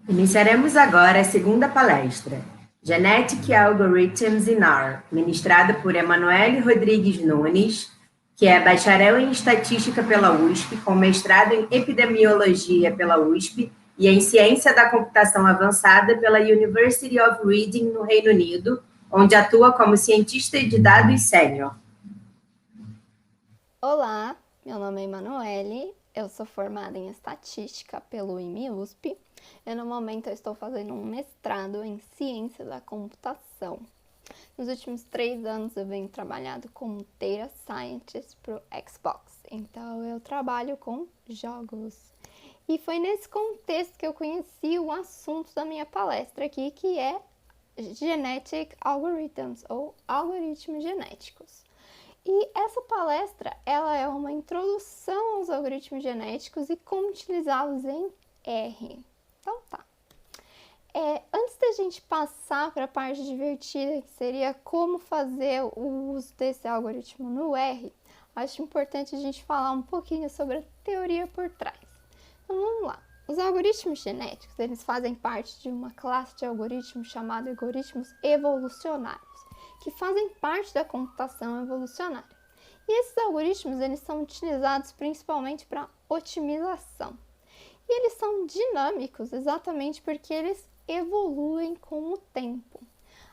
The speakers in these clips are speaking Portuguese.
Iniciaremos agora a segunda palestra, Genetic Algorithms in R, ministrada por Emanuele Rodrigues Nunes, que é bacharel em Estatística pela USP, com mestrado em Epidemiologia pela USP e em Ciência da Computação Avançada pela University of Reading, no Reino Unido, onde atua como cientista de dados sênior. Olá, meu nome é Emanuele, eu sou formada em Estatística pelo IME-USP e no momento eu estou fazendo um mestrado em Ciência da Computação. Nos últimos 3 anos eu venho trabalhando como Data Scientist para o Xbox, então eu trabalho com jogos. E foi nesse contexto que eu conheci o assunto da minha palestra aqui, que é Genetic Algorithms, ou algoritmos genéticos. E essa palestra, ela é uma introdução aos algoritmos genéticos e como utilizá-los em R. Então tá. Antes da gente passar para a parte divertida, que seria como fazer o uso desse algoritmo no R, acho importante a gente falar um pouquinho sobre a teoria por trás. Então vamos lá. Os algoritmos genéticos, eles fazem parte de uma classe de algoritmos chamada algoritmos evolucionários, que fazem parte da computação evolucionária. E esses algoritmos, eles são utilizados principalmente para otimização. E eles são dinâmicos exatamente porque eles evoluem com o tempo.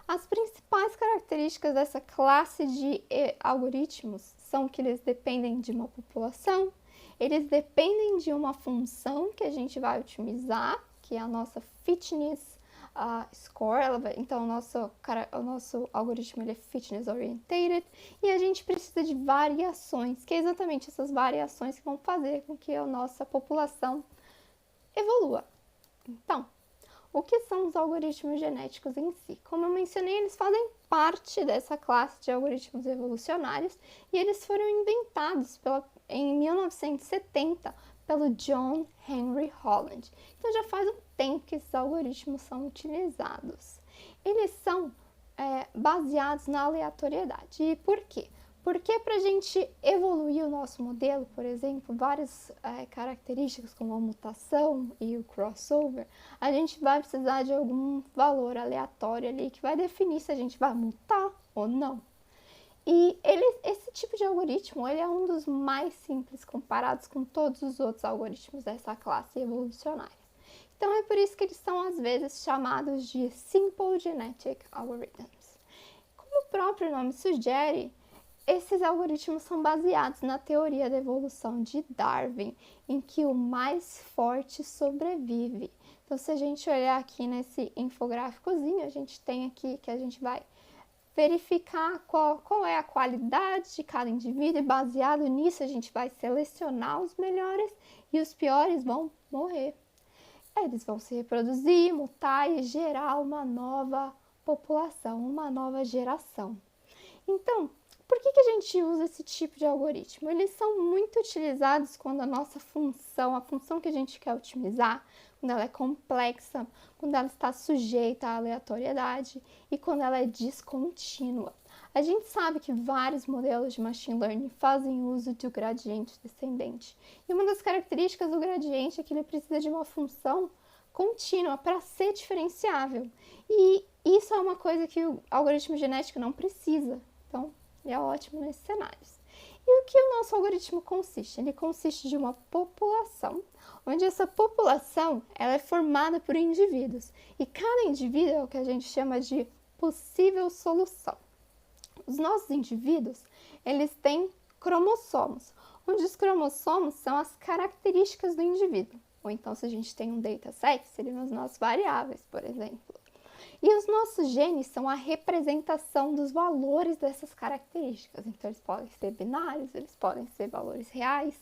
As principais características dessa classe de algoritmos são que eles dependem de uma população, eles dependem de uma função que a gente vai otimizar, que é a nossa fitness score. Então o nosso algoritmo ele é fitness oriented, e a gente precisa de variações, que é exatamente essas variações que vão fazer com que a nossa população evolua. Então, o que são os algoritmos genéticos em si? Como eu mencionei, eles fazem parte dessa classe de algoritmos evolucionários e eles foram inventados em 1970 pelo John Henry Holland. Então já faz um tempo que esses algoritmos são utilizados. Eles são baseados na aleatoriedade. E por quê? Porque para a gente evoluir o nosso modelo, por exemplo, várias características como a mutação e o crossover, a gente vai precisar de algum valor aleatório ali que vai definir se a gente vai mutar ou não. E esse tipo de algoritmo ele é um dos mais simples comparados com todos os outros algoritmos dessa classe evolucionária. Então é por isso que eles são às vezes chamados de Simple Genetic Algorithms. Como o próprio nome sugere, esses algoritmos são baseados na teoria da evolução de Darwin, em que o mais forte sobrevive. Então, se a gente olhar aqui nesse infográficozinho, a gente tem aqui que a gente vai verificar qual é a qualidade de cada indivíduo, e baseado nisso a gente vai selecionar os melhores e os piores vão morrer. Eles vão se reproduzir, mutar e gerar uma nova população, uma nova geração. Então, por que a gente usa esse tipo de algoritmo? Eles são muito utilizados quando a nossa função, a função que a gente quer otimizar, quando ela é complexa, quando ela está sujeita à aleatoriedade e quando ela é descontínua. A gente sabe que vários modelos de machine learning fazem uso do gradiente descendente. E uma das características do gradiente é que ele precisa de uma função contínua para ser diferenciável. E isso é uma coisa que o algoritmo genético não precisa. Então, ele é ótimo nesses cenários. E o que o nosso algoritmo consiste? Ele consiste de uma população, onde essa população ela é formada por indivíduos. E cada indivíduo é o que a gente chama de possível solução. Os nossos indivíduos, eles têm cromossomos, onde os cromossomos são as características do indivíduo. Ou então, se a gente tem um dataset, seriam as nossas variáveis, por exemplo. E os nossos genes são a representação dos valores dessas características. Então, eles podem ser binários, eles podem ser valores reais.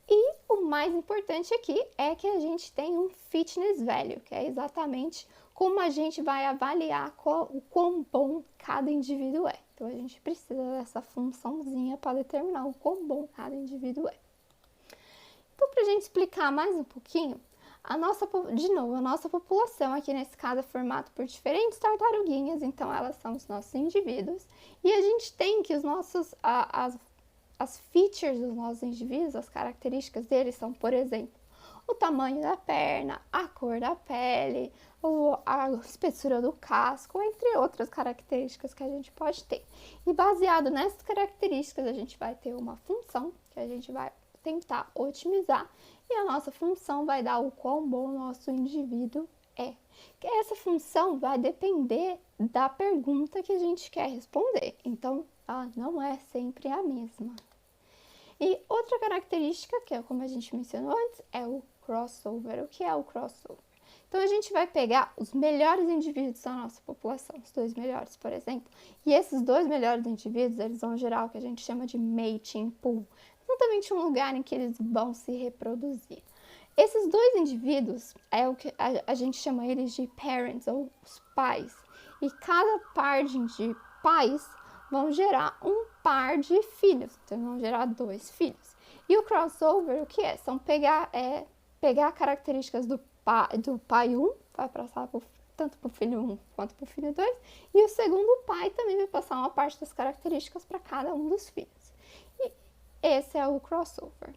E o mais importante aqui é que a gente tem um fitness value, que é exatamente como a gente vai avaliar o quão bom cada indivíduo é. Então, a gente precisa dessa funçãozinha para determinar o quão bom cada indivíduo é. Então, para a gente explicar mais um pouquinho, a nossa população aqui nesse caso é formada por diferentes tartaruguinhas, então elas são os nossos indivíduos, e a gente tem que as features dos nossos indivíduos, as características deles são, por exemplo, o tamanho da perna, a cor da pele, a espessura do casco, entre outras características que a gente pode ter. E baseado nessas características, a gente vai ter uma função que a gente vai tentar otimizar e a nossa função vai dar o quão bom o nosso indivíduo é. Essa função vai depender da pergunta que a gente quer responder, então ela não é sempre a mesma. E outra característica, que é como a gente mencionou antes, é o crossover. O que é o crossover? Então, a gente vai pegar os melhores indivíduos da nossa população, os 2 melhores, por exemplo, e esses 2 melhores indivíduos, eles vão gerar o que a gente chama de mating pool, exatamente um lugar em que eles vão se reproduzir. Esses 2 indivíduos, é o que a gente chama eles de parents, ou os pais, e cada par de pais vão gerar um par de filhos, então vão gerar 2 filhos. E o crossover, o que é? São pegar características do pai 1, vai passar tanto para o filho 1 quanto para o filho 2, e o segundo pai também vai passar uma parte das características para cada um dos filhos. E esse é o crossover.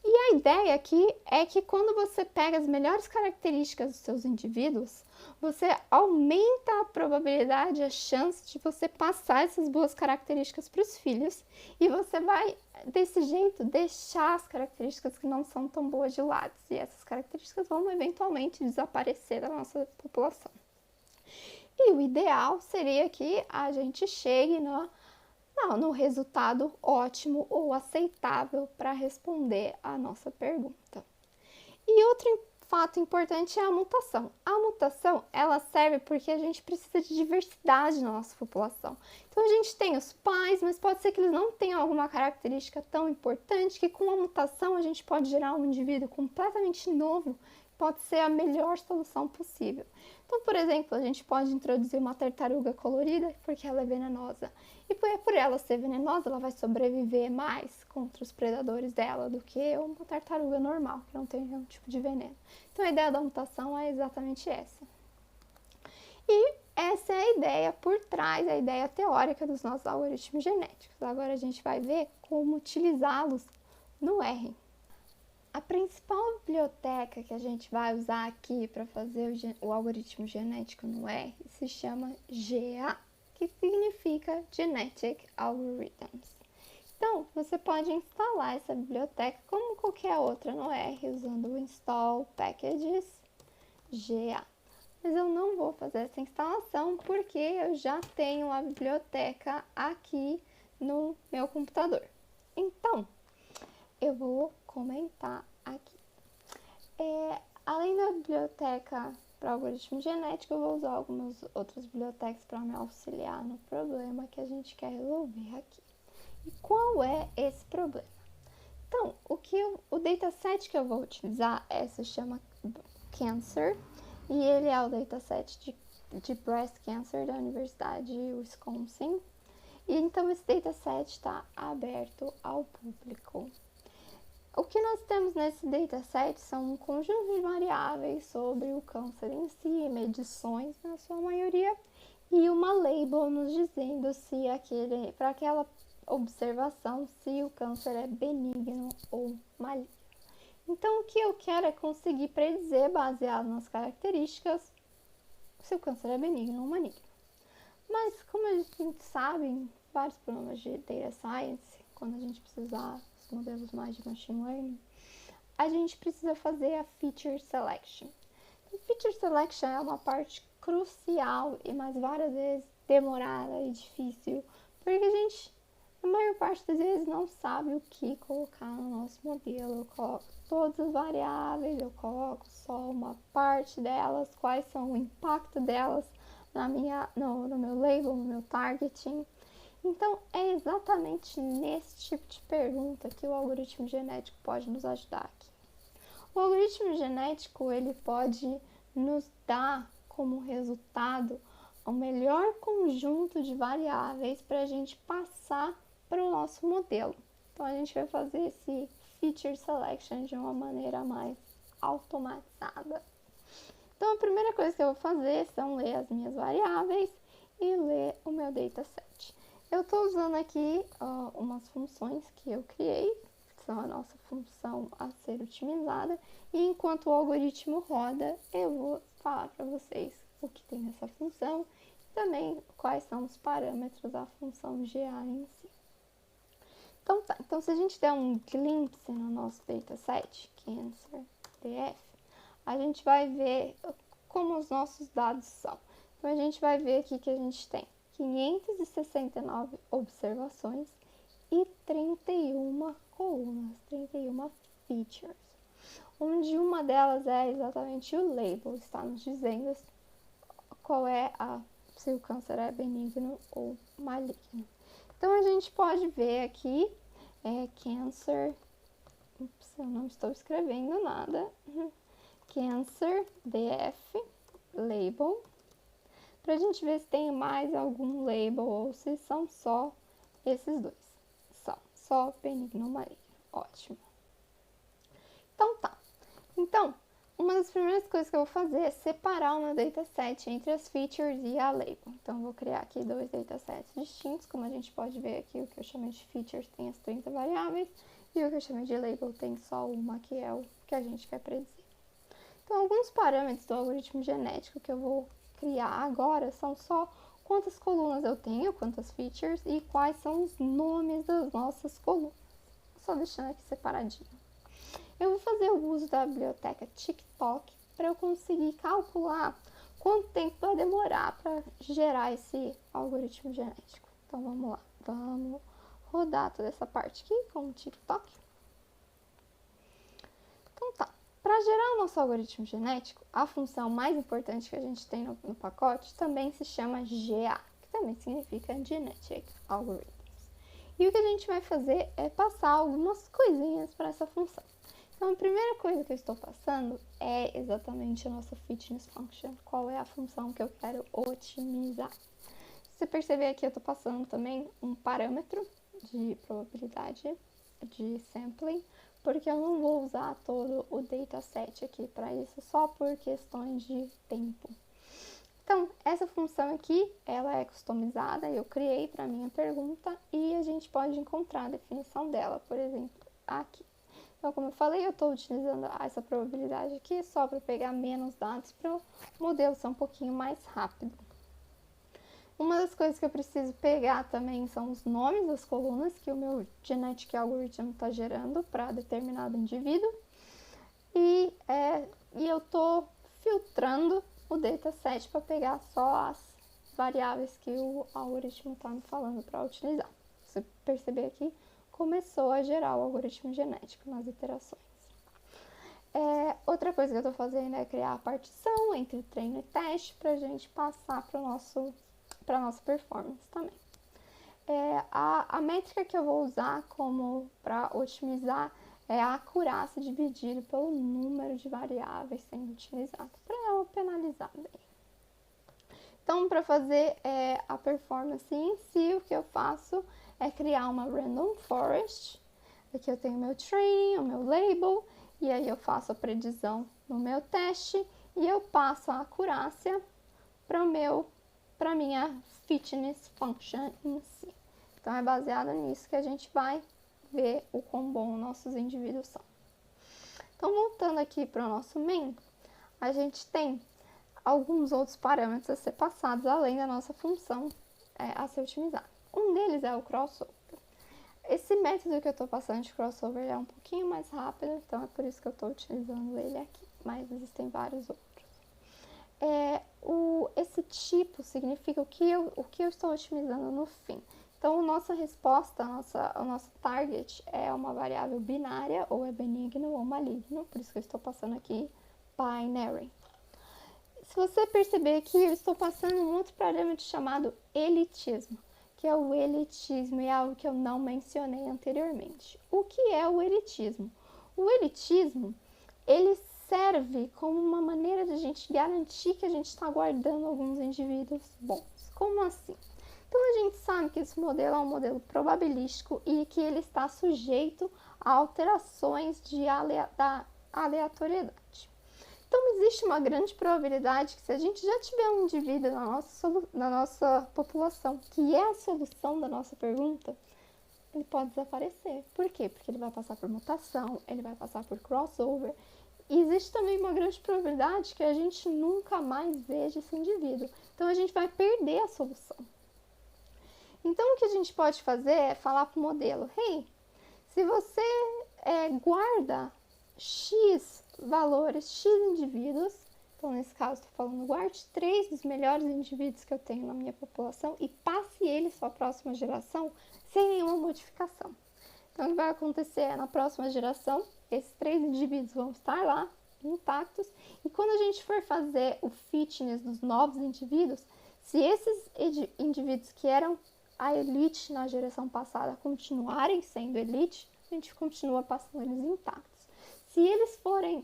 E a ideia aqui é que quando você pega as melhores características dos seus indivíduos, você aumenta a probabilidade, a chance de você passar essas boas características para os filhos e você vai, desse jeito, deixar as características que não são tão boas de lado. E essas características vão eventualmente desaparecer da nossa população. E o ideal seria que a gente chegue no resultado ótimo ou aceitável para responder a nossa pergunta. E outro fato importante é a mutação. A mutação, ela serve porque a gente precisa de diversidade na nossa população. Então, a gente tem os pais, mas pode ser que eles não tenham alguma característica tão importante que com a mutação a gente pode gerar um indivíduo completamente novo, pode ser a melhor solução possível. Então, por exemplo, a gente pode introduzir uma tartaruga colorida porque ela é venenosa. E por ela ser venenosa, ela vai sobreviver mais contra os predadores dela do que uma tartaruga normal, que não tem nenhum tipo de veneno. Então, a ideia da mutação é exatamente essa. E essa é a ideia por trás, a ideia teórica dos nossos algoritmos genéticos. Agora, a gente vai ver como utilizá-los no R. A principal biblioteca que a gente vai usar aqui para fazer o algoritmo genético no R se chama GA, que significa Genetic Algorithms. Então, você pode instalar essa biblioteca como qualquer outra no R, usando o Install Packages GA. Mas eu não vou fazer essa instalação porque eu já tenho a biblioteca aqui no meu computador. Então, eu vou comentar aqui. Além da biblioteca para algoritmo genético, eu vou usar algumas outras bibliotecas para me auxiliar no problema que a gente quer resolver aqui. E qual é esse problema? Então, o dataset que eu vou utilizar se chama Cancer, e ele é o dataset de Breast Cancer da Universidade de Wisconsin. E então esse dataset está aberto ao público. O que nós temos nesse dataset são um conjunto de variáveis sobre o câncer em si, medições na sua maioria, e uma label nos dizendo se para aquela observação se o câncer é benigno ou maligno. Então, o que eu quero é conseguir predizer, baseado nas características, se o câncer é benigno ou maligno. Mas, como a gente sabe, em vários programas de data science, quando a gente precisar modelos mais de machine learning, a gente precisa fazer a feature selection. A feature selection é uma parte crucial e mais várias vezes demorada e difícil, porque a gente, na maior parte das vezes, não sabe o que colocar no nosso modelo. Eu coloco todas as variáveis, eu coloco só uma parte delas, quais são o impacto delas no meu label, no meu targeting. Então, é exatamente nesse tipo de pergunta que o algoritmo genético pode nos ajudar aqui. O algoritmo genético, ele pode nos dar como resultado o melhor conjunto de variáveis para a gente passar para o nosso modelo. Então, a gente vai fazer esse feature selection de uma maneira mais automatizada. Então, a primeira coisa que eu vou fazer são ler as minhas variáveis e ler o meu dataset. Eu estou usando aqui umas funções que eu criei, relação à nossa função a ser otimizada. E enquanto o algoritmo roda, eu vou falar para vocês o que tem nessa função e também quais são os parâmetros da função GA em si. Então tá, então se a gente der um glimpse no nosso dataset, Cancer DF, a gente vai ver como os nossos dados são. Então a gente vai ver aqui que a gente tem 569 observações e 31 colunas, 31 features, onde uma delas é exatamente o label, está nos dizendo qual é se o câncer é benigno ou maligno. Então a gente pode ver aqui, Cancer, eu não estou escrevendo nada, Cancer DF, label, para a gente ver se tem mais algum label ou se são só esses dois. São só benigno ou maligno. Ótimo. Então tá. Então, uma das primeiras coisas que eu vou fazer é separar o meu dataset entre as features e a label. Então, eu vou criar aqui dois datasets distintos. Como a gente pode ver aqui, o que eu chamei de features tem as 30 variáveis e o que eu chamei de label tem só uma, que é o que a gente quer predizir. Então, alguns parâmetros do algoritmo genético que eu vou criar agora são só quantas colunas eu tenho, quantas features e quais são os nomes das nossas colunas. Só deixando aqui separadinho. Eu vou fazer o uso da biblioteca TickTalk para eu conseguir calcular quanto tempo vai demorar para gerar esse algoritmo genético. Então vamos lá, vamos rodar toda essa parte aqui com o TickTalk. Então tá. Para gerar o nosso algoritmo genético, a função mais importante que a gente tem no pacote também se chama GA, que também significa Genetic Algorithms. E o que a gente vai fazer é passar algumas coisinhas para essa função. Então, a primeira coisa que eu estou passando é exatamente a nossa fitness function, qual é a função que eu quero otimizar. Se você perceber aqui, eu estou passando também um parâmetro de probabilidade de sampling, porque eu não vou usar todo o dataset aqui para isso, só por questões de tempo. Então, essa função aqui, ela é customizada, eu criei para a minha pergunta e a gente pode encontrar a definição dela, por exemplo, aqui. Então, como eu falei, eu estou utilizando essa probabilidade aqui só para pegar menos dados para o modelo ser um pouquinho mais rápido. Uma das coisas que eu preciso pegar também são os nomes das colunas que o meu Genetic Algorithm está gerando para determinado indivíduo. E eu estou filtrando o dataset para pegar só as variáveis que o algoritmo está me falando para utilizar. Se você perceber aqui, começou a gerar o algoritmo genético nas iterações. Outra coisa que eu estou fazendo é criar a partição entre treino e teste para a gente passar para a nossa performance também. A métrica que eu vou usar para otimizar é a acurácia dividida pelo número de variáveis sendo utilizado, para dar uma penalizada aí. Então, para fazer a performance em si, o que eu faço é criar uma random forest. Aqui eu tenho o meu training, o meu label, e aí eu faço a predição no meu teste e eu passo a acurácia para minha fitness function em si. Então, é baseado nisso que a gente vai ver o quão bom nossos indivíduos são. Então, voltando aqui para o nosso main, a gente tem alguns outros parâmetros a ser passados além da nossa função a ser otimizada. Um deles é o crossover. Esse método que eu estou passando de crossover é um pouquinho mais rápido, então é por isso que eu estou utilizando ele aqui, mas existem vários outros. Esse tipo significa o que eu estou otimizando no fim. Então, a nossa resposta, o nosso target é uma variável binária, ou é benigno ou maligno, por isso que eu estou passando aqui binary. Se você perceber aqui, eu estou passando um outro parâmetro chamado elitismo, que é o elitismo, e é algo que eu não mencionei anteriormente. O que é o elitismo? O elitismo, ele serve como uma maneira de a gente garantir que a gente está guardando alguns indivíduos bons. Como assim? Então, a gente sabe que esse modelo é um modelo probabilístico e que ele está sujeito a alterações da aleatoriedade. Então, existe uma grande probabilidade que se a gente já tiver um indivíduo na nossa população, que é a solução da nossa pergunta, ele pode desaparecer. Por quê? Porque ele vai passar por mutação, ele vai passar por crossover. E existe também uma grande probabilidade que a gente nunca mais veja esse indivíduo. Então, a gente vai perder a solução. Então, o que a gente pode fazer é falar para o modelo: hey, se você guarda X valores, X indivíduos, então nesse caso estou falando, guarde 3 dos melhores indivíduos que eu tenho na minha população e passe eles para a próxima geração sem nenhuma modificação. Então o que vai acontecer na próxima geração, esses 3 indivíduos vão estar lá, intactos, e quando a gente for fazer o fitness dos novos indivíduos, se esses indivíduos que eram a elite na geração passada continuarem sendo elite, a gente continua passando eles intactos. Se eles forem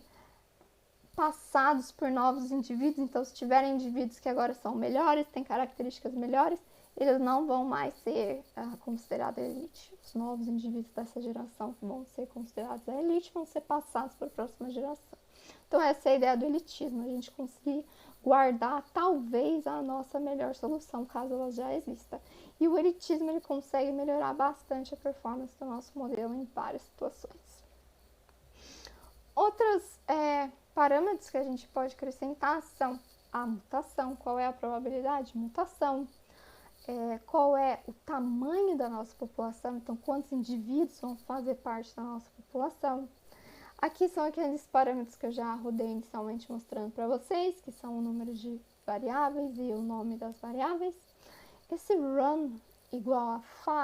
passados por novos indivíduos, então se tiverem indivíduos que agora são melhores, têm características melhores, eles não vão mais ser considerados elite. Os novos indivíduos dessa geração que vão ser considerados a elite vão ser passados para a próxima geração. Então essa é a ideia do elitismo, a gente conseguir guardar talvez a nossa melhor solução, caso ela já exista. E o elitismo ele consegue melhorar bastante a performance do nosso modelo em várias situações. Outros parâmetros que a gente pode acrescentar são a mutação, qual é a probabilidade de mutação, qual é o tamanho da nossa população, então quantos indivíduos vão fazer parte da nossa população. Aqui são aqueles parâmetros que eu já rodei inicialmente mostrando para vocês, que são o número de variáveis e o nome das variáveis. Esse run igual a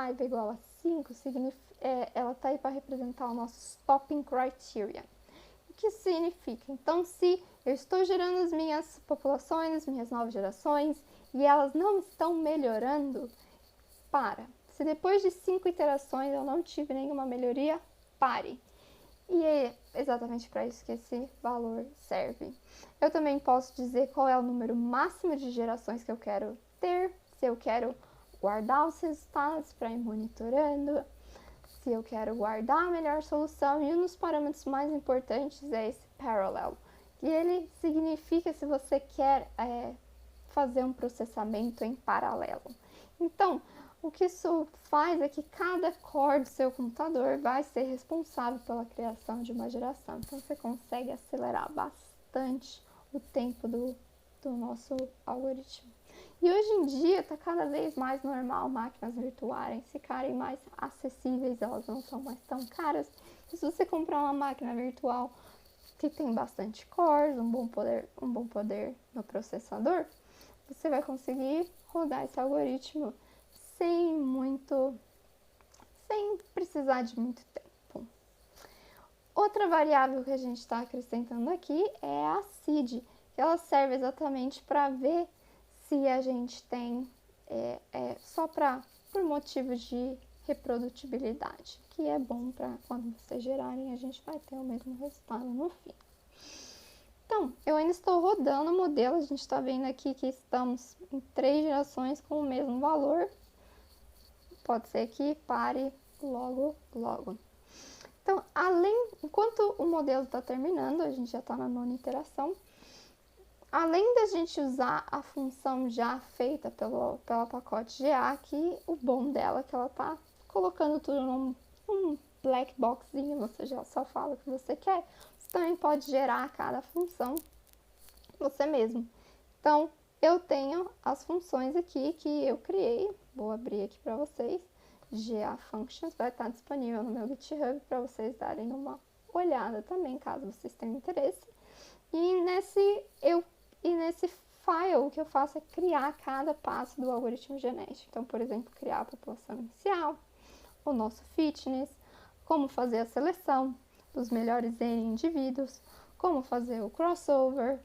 5 igual a 5, ela está aí para representar o nosso stopping criteria. O que isso significa? Então, se eu estou gerando as minhas populações, as minhas novas gerações, e elas não estão melhorando, para. Se depois de 5 iterações eu não tive nenhuma melhoria, pare. E é exatamente para isso que esse valor serve. Eu também posso dizer qual é o número máximo de gerações que eu quero ter, se eu quero guardar os resultados para ir monitorando, se eu quero guardar a melhor solução, e um dos parâmetros mais importantes é esse parallel, que ele significa se você quer fazer um processamento em paralelo. Então, o que isso faz é que cada core do seu computador vai ser responsável pela criação de uma geração. Então, você consegue acelerar bastante o tempo do nosso algoritmo. E hoje em dia está cada vez mais normal máquinas virtuais ficarem mais acessíveis, elas não são mais tão caras. E se você comprar uma máquina virtual que tem bastante cores, um bom poder no processador, você vai conseguir rodar esse algoritmo sem precisar de muito tempo. Outra variável que a gente está acrescentando aqui é a seed, que ela serve exatamente para ver se a gente tem, só por motivos de reprodutibilidade, que é bom para quando vocês gerarem, a gente vai ter o mesmo resultado no fim. Então, eu ainda estou rodando o modelo, a gente está vendo aqui que estamos em 3 gerações com o mesmo valor. Pode ser que pare logo. Então, enquanto o modelo está terminando, a gente já está na 9ª iteração, além da gente usar a função já feita pela pacote GA, que o bom dela é que ela está colocando tudo num black boxzinho, você já só fala o que você quer. Você também pode gerar cada função você mesmo. Então, eu tenho as funções aqui que eu criei, vou abrir aqui para vocês. GA Functions vai estar disponível no meu GitHub para vocês darem uma olhada também, caso vocês tenham interesse. E nesse file, o que eu faço é criar cada passo do algoritmo genético. Então, por exemplo, criar a população inicial, o nosso fitness, como fazer a seleção dos melhores N indivíduos, como fazer o crossover,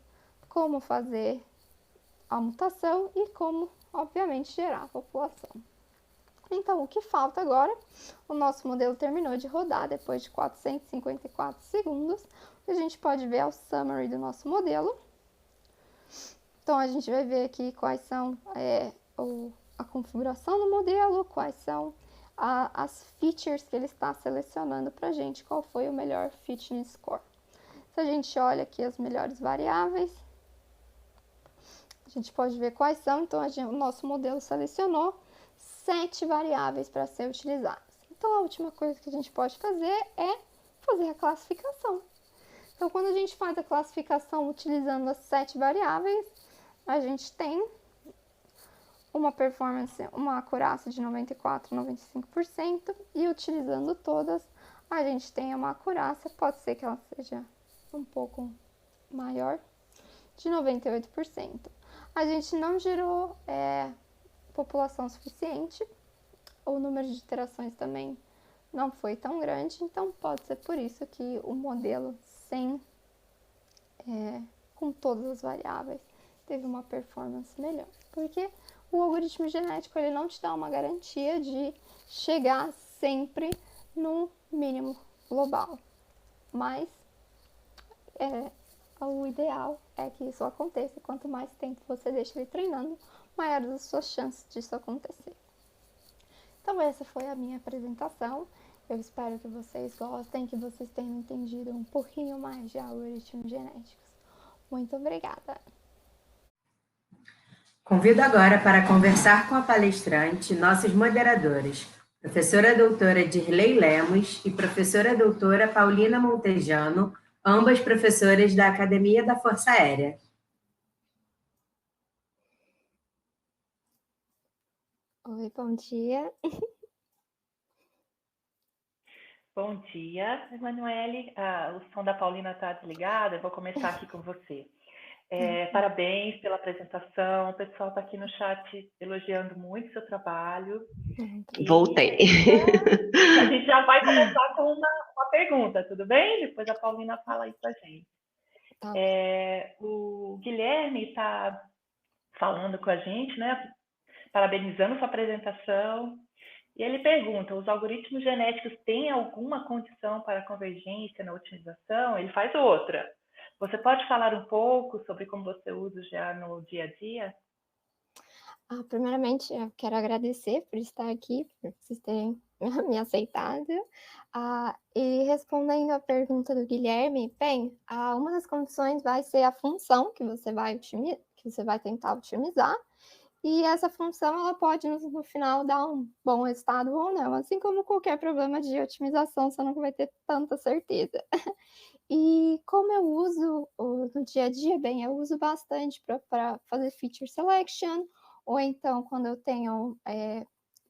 como fazer a mutação e como, obviamente, gerar a população. Então, o que falta agora? O nosso modelo terminou de rodar depois de 454 segundos. A gente pode ver o summary do nosso modelo. Então, a gente vai ver aqui quais são a configuração do modelo, quais são as features que ele está selecionando para a gente, qual foi o melhor fitness score. Se a gente olha aqui as melhores variáveis, a gente pode ver quais são. Então, o nosso modelo selecionou 7 variáveis para ser utilizadas. Então, a última coisa que a gente pode fazer é fazer a classificação. Então, quando a gente faz a classificação utilizando as 7 variáveis, a gente tem uma performance, uma acurácia de 94, 95%, e utilizando todas, a gente tem uma acurácia, pode ser que ela seja um pouco maior, de 98%. A gente não gerou população suficiente, o número de iterações também não foi tão grande, então pode ser por isso que o modelo com todas as variáveis teve uma performance melhor, porque o algoritmo genético ele não te dá uma garantia de chegar sempre no mínimo global, mas o ideal é que isso aconteça. Quanto mais tempo você deixa ele treinando, maiores as suas chances disso acontecer. Então essa foi a minha apresentação. Eu espero que vocês gostem, que vocês tenham entendido um pouquinho mais de algoritmos genéticos. Muito obrigada! Convido agora para conversar com a palestrante nossos moderadores, professora doutora Dirley Lemos e professora doutora Paulina Montejano, ambas professoras da Academia da Força Aérea. Oi, bom dia. Bom dia, Emanuele. O som da Paulina está desligado, eu vou começar aqui com você. Parabéns pela apresentação, o pessoal está aqui no chat elogiando muito o seu trabalho. Voltei. A gente já vai começar com uma pergunta, tudo bem? Depois a Paulina fala aí para a gente. Tá. O Guilherme está falando com a gente, né? Parabenizando sua apresentação. E ele pergunta, os algoritmos genéticos têm alguma condição para convergência na otimização? Ele faz outra. Você pode falar um pouco sobre como você usa já no dia a dia? Primeiramente, eu quero agradecer por estar aqui, por vocês terem me aceitado. E respondendo a pergunta do Guilherme, bem, uma das condições vai ser a função que você vai tentar otimizar. E essa função, ela pode, no final, dar um bom resultado ou não. Assim como qualquer problema de otimização, você não vai ter tanta certeza. E como eu uso no dia a dia, bem, eu uso bastante para fazer feature selection, ou então quando eu tenho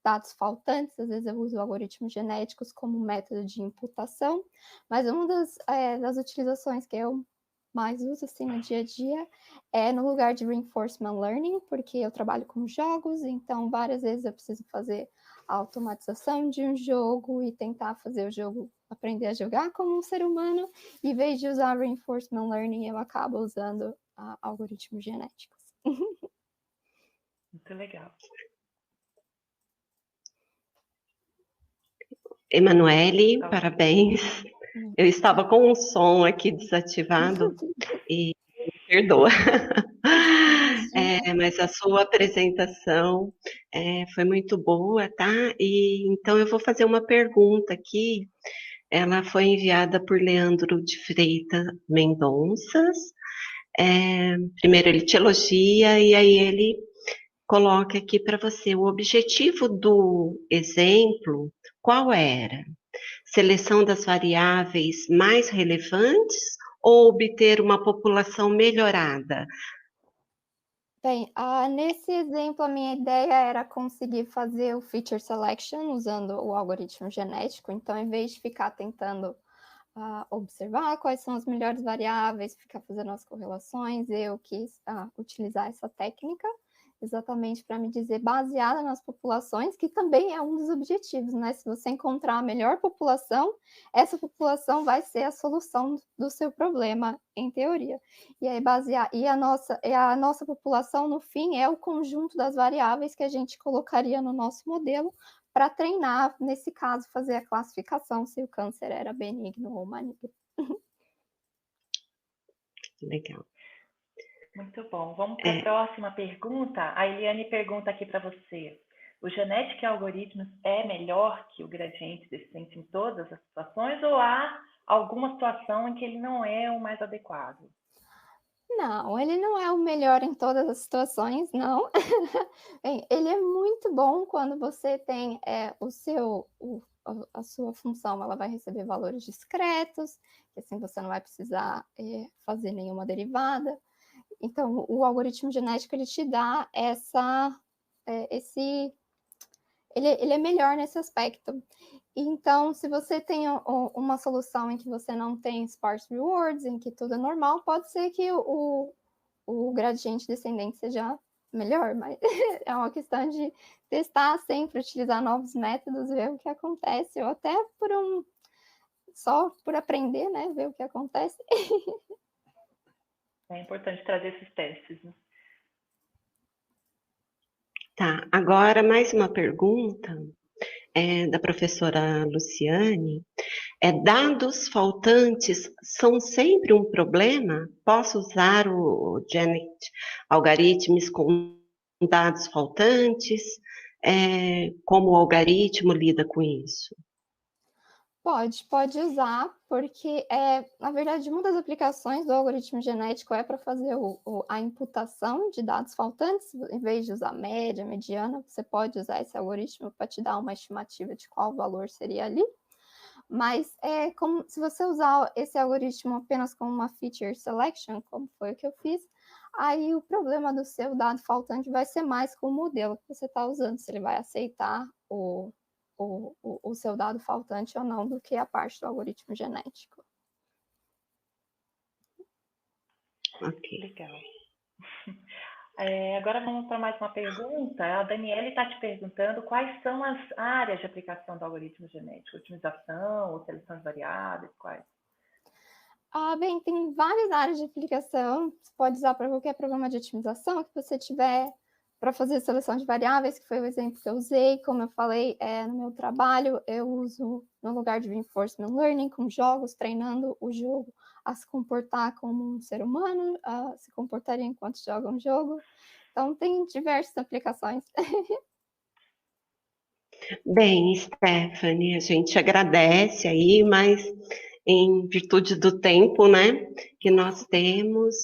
dados faltantes, às vezes eu uso algoritmos genéticos como método de imputação, mas uma das utilizações que eu mais uso assim no dia a dia é no lugar de reinforcement learning, porque eu trabalho com jogos, então várias vezes eu preciso fazer a automatização de um jogo e tentar fazer o jogo aprender a jogar como um ser humano, e em vez de usar reinforcement learning, eu acabo usando algoritmos genéticos. Muito legal. Emanuele, parabéns. Eu estava com um som aqui desativado e me perdoa. Mas a sua apresentação foi muito boa, tá? E então eu vou fazer uma pergunta aqui. Ela foi enviada por Leandro de Freitas Mendonça. Primeiro ele te elogia e aí ele coloca aqui para você o objetivo do exemplo, qual era? Seleção das variáveis mais relevantes ou obter uma população melhorada? Bem, nesse exemplo, a minha ideia era conseguir fazer o feature selection usando o algoritmo genético. Então, em vez de ficar tentando observar quais são as melhores variáveis, ficar fazendo as correlações, eu quis utilizar essa técnica exatamente para me dizer, baseada nas populações, que também é um dos objetivos, né? Se você encontrar a melhor população, essa população vai ser a solução do seu problema, em teoria. E aí a nossa população, no fim, é o conjunto das variáveis que a gente colocaria no nosso modelo para treinar, nesse caso, fazer a classificação se o câncer era benigno ou maligno. Legal. Muito bom. Vamos para a próxima pergunta. A Eliane pergunta aqui para você. O genética e algoritmos é melhor que o gradiente descendente em todas as situações ou há alguma situação em que ele não é o mais adequado? Não, ele não é o melhor em todas as situações, não. Bem, ele é muito bom quando você tem a sua função, ela vai receber valores discretos, que assim você não vai precisar fazer nenhuma derivada. Então, o algoritmo genético, ele te dá ele é melhor nesse aspecto. Então, se você tem uma solução em que você não tem sparse rewards, em que tudo é normal, pode ser que o gradiente descendente seja melhor, mas é uma questão de testar sempre, utilizar novos métodos, ver o que acontece, ou até só por aprender, né, ver o que acontece. É importante trazer esses testes, né? Tá, agora mais uma pergunta da professora Luciane. Dados faltantes são sempre um problema? Posso usar o Genet algoritmos com dados faltantes? Como o algoritmo lida com isso? Pode usar, porque, na verdade, uma das aplicações do algoritmo genético é para fazer a imputação de dados faltantes. Em vez de usar média, mediana, você pode usar esse algoritmo para te dar uma estimativa de qual valor seria ali. Mas como se você usar esse algoritmo apenas como uma feature selection, como foi o que eu fiz, aí o problema do seu dado faltante vai ser mais com o modelo que você está usando, se ele vai aceitar o seu dado faltante ou não, do que a parte do algoritmo genético. Ok. Legal. Agora vamos para mais uma pergunta. A Daniela está te perguntando quais são as áreas de aplicação do algoritmo genético: otimização ou seleção de variáveis, quais? Bem, tem várias áreas de aplicação. Você pode usar para qualquer programa de otimização que você tiver, para fazer seleção de variáveis, que foi o exemplo que eu usei. Como eu falei, no meu trabalho, eu uso no lugar de reinforcement learning, com jogos, treinando o jogo a se comportar como um ser humano, a se comportaria enquanto joga um jogo. Então, tem diversas aplicações. Bem, Stephanie, a gente agradece aí, mas em virtude do tempo, né, que nós temos,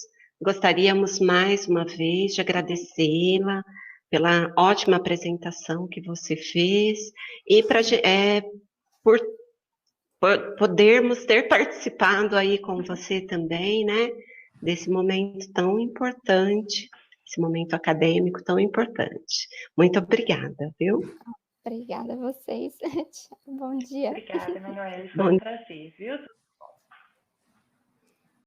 gostaríamos mais uma vez de agradecê-la pela ótima apresentação que você fez e por podermos ter participado aí com você também, né, desse momento tão importante, esse momento acadêmico tão importante. Muito obrigada, viu? Obrigada a vocês. Bom dia. Obrigada, Emanuele. Foi Bom um prazer, viu?